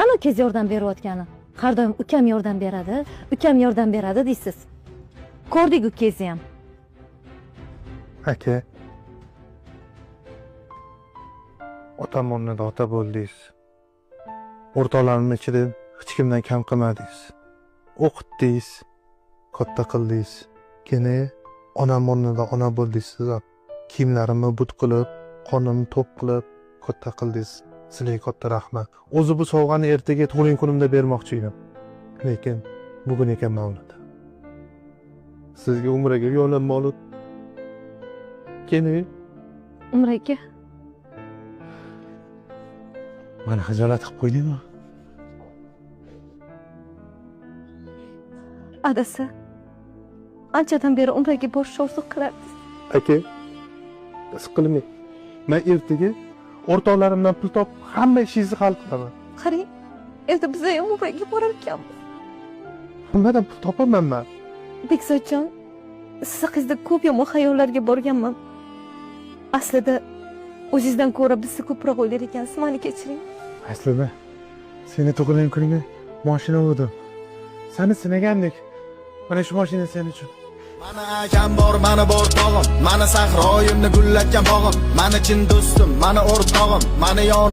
Mana ukangiz yordam berayotgani. Har doim ukam yordam beradi, ukam yordam beradi deysiz. Ko'rdik ukangizni ham. Aka. Otam o'rnida ota bo'ldingiz. O'rtoqlarimning ichida hech kimdan kam qilmadingiz. O'qitdingiz, katta qildingiz. Keyin onam o'rnida ona bo'ldingiz. Kiyimlarimni but qilib, qonimni to'p qilib katta qildingiz. Sizlarga katta rahmat. O'zi bu sovg'ani ertaga tug'ilgan kunimda bermoqchi edim. Lekin bugun ekan Mavlud. Sizga umraga yo'llanma olib keyin Umraga. meni xijolat qilib qo'ydingmi? Adasi. Anchadan beri umraga borishni orzu qilardi. Aka, siqilmang. Men ertaga o'rtoqlarimdan pul topib, hamma ishingizni hal qilaman. Qarang, endi biz ham umraga borar ekanmiz. Nimadan pul topaman men? Bekzodjon, siz haqingizda ko'p yomon xayollarga borganman. Aslida o'zingizdan ko'ra bizni ko'proq o'ylar ekansiz, meni kechiring. Aslida seni tug'ilgan kuningga mashina oldim. Seni sinagandek. Mana shu mashina sen uchun. Mana akam bor, mana bor tog'im, mana sahroyimni gullatgan bog'im, mana chin do'stim, mana o'rtog'im, mana yon